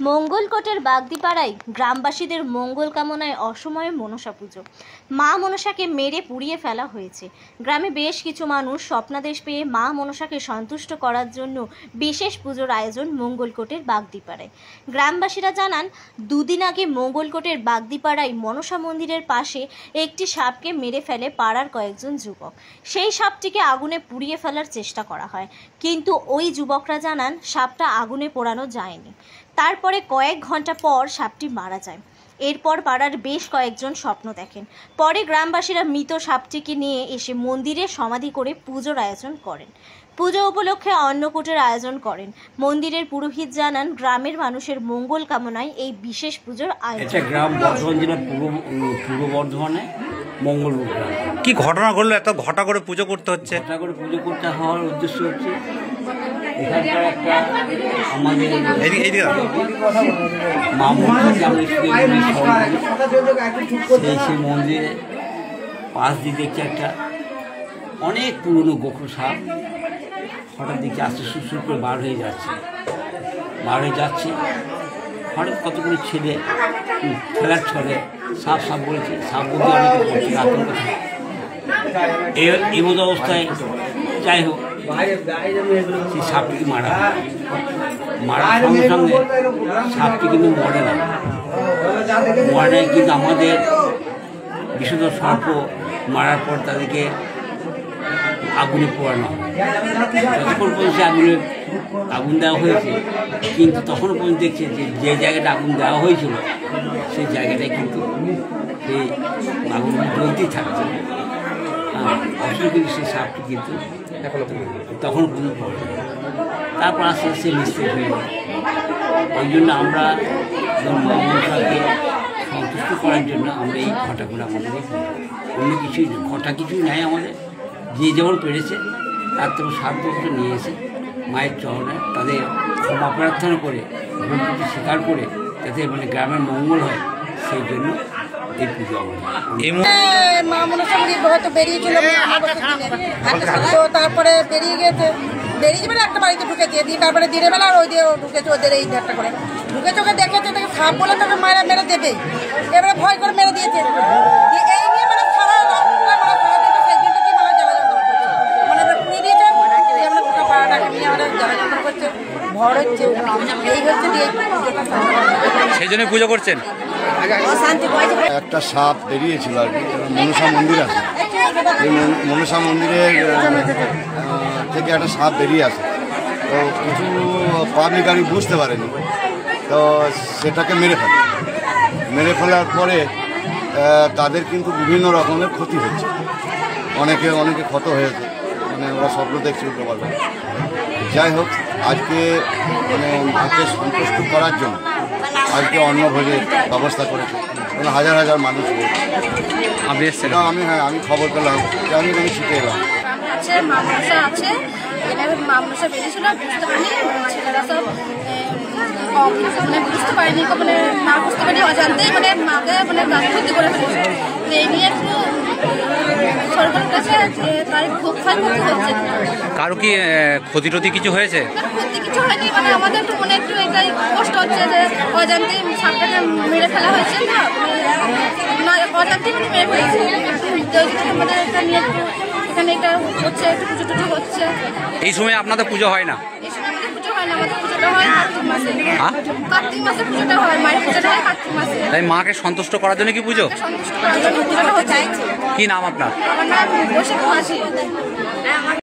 মঙ্গলকোটের বাগদিপাড়ায় গ্রামবাসীদের মঙ্গল কামনায় অসময়ে মনসা পুজো। মা মনসাকে মেরে পুড়িয়ে ফেলা হয়েছে। গ্রামে বেশ কিছু মানুষ স্বপ্নাদেশ পেয়ে মা মনসাকে সন্তুষ্ট করার জন্য বিশেষ পুজোর আয়োজন মঙ্গলকোটের বাগদিপাড়ায়। গ্রামবাসীরা জানান, দুদিন আগে মঙ্গলকোটের বাগদিপাড়ায় মনসা মন্দিরের পাশে একটি সাপকে মেরে ফেলে পাড়ার কয়েকজন যুবক। সেই সাপটিকে আগুনে পুড়িয়ে ফেলার চেষ্টা করা হয়, কিন্তু ওই যুবকরা জানান সাপটা আগুনে পোড়ানো যায়নি। তারপরে কয়েক ঘন্টা পর সাপটি মারা যায়। এরপর পাড়ার বেশ কয়েকজন স্বপ্ন দেখেন। পরে গ্রামবাসীরা মৃত সাপটিকে নিয়ে এসে মন্দিরে সমাধি করে পুজোর আয়োজন করেন। পুজো উপলক্ষে অন্নকূটের আয়োজন করেন। মন্দিরের পুরোহিত জানান, গ্রামের মানুষের মঙ্গল কামনায় এই বিশেষ পুজোর আয়োজন। গ্রাম বর্ধমান জেলার পূর্ব বর্ধমানে মঙ্গলকোট গ্রাম। কি ঘটনা ঘটলো? এত ঘটা করে পুজো করতে হচ্ছে? ঘটা করে পুজো করতে হওয়ার উদ্দেশ্য হচ্ছে এখানকার একটা আমাদের সেই মন্দিরে পাশ দিয়ে দেখছি একটা অনেক পুরনো গোখর সাপ হঠাৎ দেখছি আস্তে সুর করে বার হয়ে যাচ্ছে হঠাৎ কতগুলো ছেলে খেলার ছলে সাপ সাপ বলেছে, সাপ বলতে অনেকে বলছে আতঙ্ক। এই মতো অবস্থায় যাই হোক সেই সাপটিকে মারার সঙ্গে সঙ্গে সাপটি কিন্তু মরে না। মরে কিন্তু আমাদের বিশুদ্ধ সর্প মারার পর তাদেরকে আগুনে পোড়ানো হয়। যতক্ষণ পর্যন্ত আগুন দেওয়া হয়েছে, কিন্তু তখনও পর্যন্ত দেখছে যে জায়গাটা আগুন দেওয়া হয়েছিল সেই জায়গাটায় কিন্তু সেই আগুন জ্বলতেই থাকছে। অবশ্যই কিন্তু সেই সাপটি কিন্তু তখন পর্যন্ত পড়ে। তারপর আস্তে আস্তে নিস্তেজ হয়ে যায়। ওই জন্য আমরা মা মনসাকে সন্তুষ্ট করার জন্য আমরা এই ঘটা করে আমাদের অন্য কিছুই ঘটা কিছুই নাই। আমাদের যে যেমন পেরেছে তার থেকে সাধ্য নিয়ে এসে মায়ের চরণে তাদের ক্ষমা প্রার্থনা করে ভুল কিছু স্বীকার করে যাতে মানে গ্রামের মঙ্গল হয়, সেই জন্য এই পুজো আমাদের। মা মনসা হয়তো বেরিয়েছিল তো, তারপরে বেরিয়ে যাবে একটা বাড়িতে ঢুকে দিয়ে তারপরে দিনের বেলা আর ওই দিয়ে ঢুকেছে ওদের এই একটা করে ঢুকেছে, ওকে দেখেছে তাকে সাপ বলে তাকে মারা মেরে দেবে, এবারে ভয় করে মেরে দিয়েছে। এই নিয়ে মানে সারা দিতে সেই দিনটা কি মানে মানে পুড়িয়ে দিয়েছে, আমরা গোটা পাড়াটাকে নিয়ে আমরা জ্বালাযন্ত্র করছে, ভর হচ্ছে, এই হচ্ছে দিয়ে সেই জন্য পুজো করছেন। একটা সাপ বেরিয়েছিল আর কি, মনসা মন্দির আছে, এই মনসা মন্দিরের থেকে একটা সাপ বেরিয়ে আসে। তো কিছু পাবলিক আমি বুঝতে পারেনি, তো সেটাকে মেরে ফেলার পরে তাদের কিন্তু বিভিন্ন রকমের ক্ষতি হচ্ছে, অনেকে ক্ষত হয়েছে, মানে ওরা স্বপ্ন দেখছে উঠতে পারবে। যাই হোক, আজকে মানে মাকে সন্তুষ্ট করার জন্য আজকে অন্নভোজের ব্যবস্থা করেছে, হাজার হাজার মানুষ। সেটা আমি খবর পেলাম, আমি ছুটে এলাম। মা মনসা আছে, মা মনসা বেরিয়েছিল, বুঝতে পারিনি, ছেলেরা সব মানে বুঝতে পারিনি, মানে মা বুঝতে পারিনি, অজান্তেই মানে মাকে মানে ক্ষতি করে ফেলেছে। এই নিয়ে একটু সরকারের কাছে তার খুব ক্ষয়ক্ষতি হচ্ছে। কারো কি ক্ষতি টতি কিছু হয়েছে? ক্ষতি কিছু হয়নি, মানে আমাদের একটু মনে একটু এটাই কষ্ট হচ্ছে যে অজান্তেই সাপটাকে মেরে ফেলা হয়েছে না, অজান্তেই মানে মেরে ফেলেছে। মানে এটা নিয়ে এখানে এটা হচ্ছে, একটু পুজো টুজো হচ্ছে। এই সময় আপনাদের পুজো হয় না? এই সময় আমাদের পুজো হয় না, আমাদের পুজোটা হয় কার্তিক মাসে। কার্তিক মাসে পুজোটা হয়, মায়ের পুজোটা হয় কার্তিক মাসে। তাই মাকে সন্তুষ্ট করার জন্য কি পুজো? সন্তুষ্ট করার জন্য পুজোটা হচ্ছে। কি নাম আপনার? আমার নাম বৈশাখী মাসি।